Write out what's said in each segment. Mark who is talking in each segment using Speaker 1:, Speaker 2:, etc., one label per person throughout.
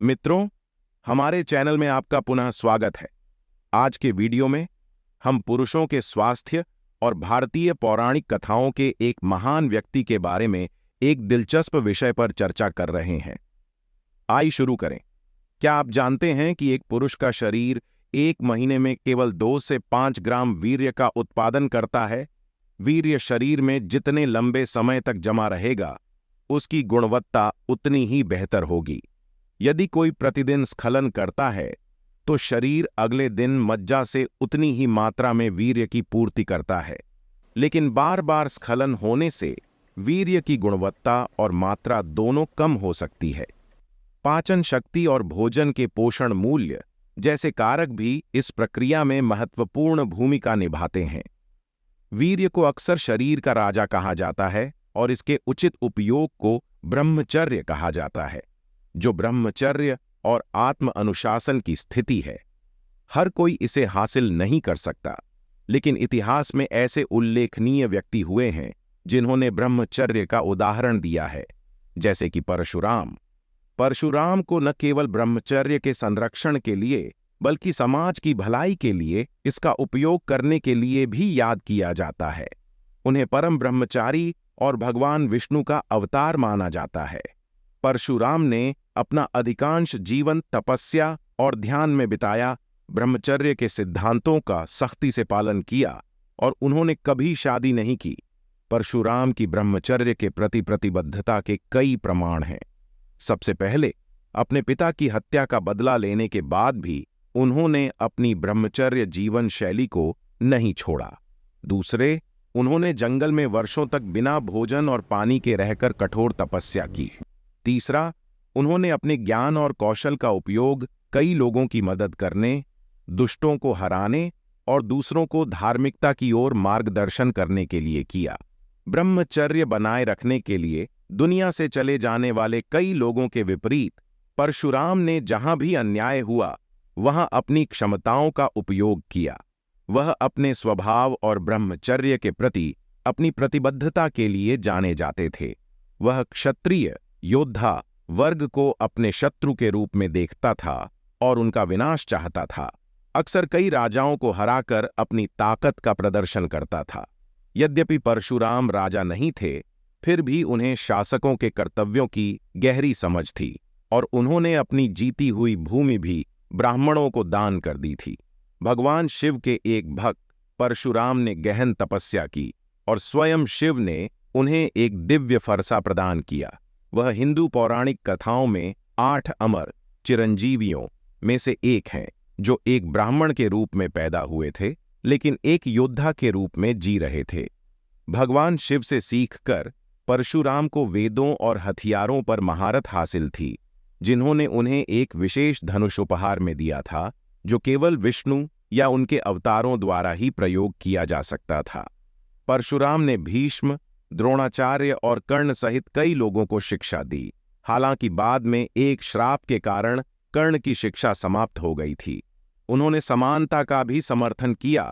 Speaker 1: मित्रों, हमारे चैनल में आपका पुनः स्वागत है। आज के वीडियो में हम पुरुषों के स्वास्थ्य और भारतीय पौराणिक कथाओं के एक महान व्यक्ति के बारे में एक दिलचस्प विषय पर चर्चा कर रहे हैं। आइए शुरू करें। क्या आप जानते हैं कि एक पुरुष का शरीर एक महीने में केवल 2 से 5 ग्राम वीर्य का उत्पादन करता है? वीर्य शरीर में जितने लंबे समय तक जमा रहेगा, उसकी गुणवत्ता उतनी ही बेहतर होगी। यदि कोई प्रतिदिन स्खलन करता है तो शरीर अगले दिन मज्जा से उतनी ही मात्रा में वीर्य की पूर्ति करता है, लेकिन बार बार स्खलन होने से वीर्य की गुणवत्ता और मात्रा दोनों कम हो सकती है। पाचन शक्ति और भोजन के पोषण मूल्य जैसे कारक भी इस प्रक्रिया में महत्वपूर्ण भूमिका निभाते हैं। वीर्य को अक्सर शरीर का राजा कहा जाता है और इसके उचित उपयोग को ब्रह्मचर्य कहा जाता है, जो ब्रह्मचर्य और आत्म अनुशासन की स्थिति है। हर कोई इसे हासिल नहीं कर सकता, लेकिन इतिहास में ऐसे उल्लेखनीय व्यक्ति हुए हैं जिन्होंने ब्रह्मचर्य का उदाहरण दिया है, जैसे कि परशुराम। परशुराम को न केवल ब्रह्मचर्य के संरक्षण के लिए बल्कि समाज की भलाई के लिए इसका उपयोग करने के लिए भी याद किया जाता है। उन्हें परम ब्रह्मचारी और भगवान विष्णु का अवतार माना जाता है। परशुराम ने अपना अधिकांश जीवन तपस्या और ध्यान में बिताया, ब्रह्मचर्य के सिद्धांतों का सख्ती से पालन किया और उन्होंने कभी शादी नहीं की। परशुराम की ब्रह्मचर्य के प्रति प्रतिबद्धता के कई प्रमाण हैं। सबसे पहले, अपने पिता की हत्या का बदला लेने के बाद भी उन्होंने अपनी ब्रह्मचर्य जीवन शैली को नहीं छोड़ा। दूसरे, उन्होंने जंगल में वर्षों तक बिना भोजन और पानी के रहकर कठोर तपस्या की। तीसरा, उन्होंने अपने ज्ञान और कौशल का उपयोग कई लोगों की मदद करने, दुष्टों को हराने और दूसरों को धार्मिकता की ओर मार्गदर्शन करने के लिए किया। ब्रह्मचर्य बनाए रखने के लिए दुनिया से चले जाने वाले कई लोगों के विपरीत परशुराम ने जहां भी अन्याय हुआ वहां अपनी क्षमताओं का उपयोग किया। वह अपने स्वभाव और ब्रह्मचर्य के प्रति अपनी प्रतिबद्धता के लिए जाने जाते थे। वह क्षत्रिय योद्धा वर्ग को अपने शत्रु के रूप में देखता था और उनका विनाश चाहता था। अक्सर कई राजाओं को हराकर अपनी ताकत का प्रदर्शन करता था। यद्यपि परशुराम राजा नहीं थे, फिर भी उन्हें शासकों के कर्तव्यों की गहरी समझ थी और उन्होंने अपनी जीती हुई भूमि भी ब्राह्मणों को दान कर दी थी। भगवान शिव के एक भक्त परशुराम ने गहन तपस्या की और स्वयं शिव ने उन्हें एक दिव्य फरसा प्रदान किया। वह हिंदू पौराणिक कथाओं में 8 अमर चिरंजीवियों में से एक हैं, जो एक ब्राह्मण के रूप में पैदा हुए थे लेकिन एक योद्धा के रूप में जी रहे थे। भगवान शिव से सीखकर परशुराम को वेदों और हथियारों पर महारत हासिल थी, जिन्होंने उन्हें एक विशेष धनुष उपहार में दिया था, जो केवल विष्णु या उनके अवतारों द्वारा ही प्रयोग किया जा सकता था। परशुराम ने भीष्म, द्रोणाचार्य और कर्ण सहित कई लोगों को शिक्षा दी। हालांकि बाद में एक श्राप के कारण कर्ण की शिक्षा समाप्त हो गई थी। उन्होंने समानता का भी समर्थन किया,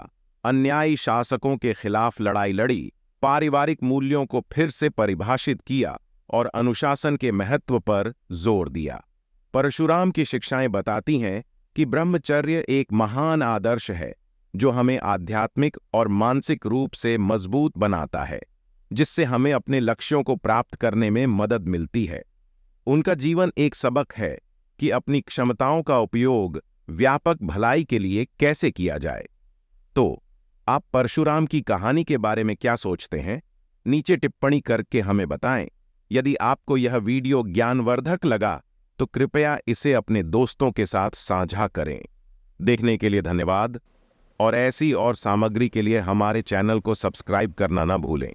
Speaker 1: अन्यायी शासकों के खिलाफ लड़ाई लड़ी, पारिवारिक मूल्यों को फिर से परिभाषित किया और अनुशासन के महत्व पर जोर दिया। परशुराम की शिक्षाएं बताती हैं कि ब्रह्मचर्य एक महान आदर्श है जो हमें आध्यात्मिक और मानसिक रूप से मजबूत बनाता है, जिससे हमें अपने लक्ष्यों को प्राप्त करने में मदद मिलती है। उनका जीवन एक सबक है कि अपनी क्षमताओं का उपयोग व्यापक भलाई के लिए कैसे किया जाए। तो आप परशुराम की कहानी के बारे में क्या सोचते हैं? नीचे टिप्पणी करके हमें बताएं। यदि आपको यह वीडियो ज्ञानवर्धक लगा तो कृपया इसे अपने दोस्तों के साथ साझा करें। देखने के लिए धन्यवाद और ऐसी और सामग्री के लिए हमारे चैनल को सब्सक्राइब करना न भूलें।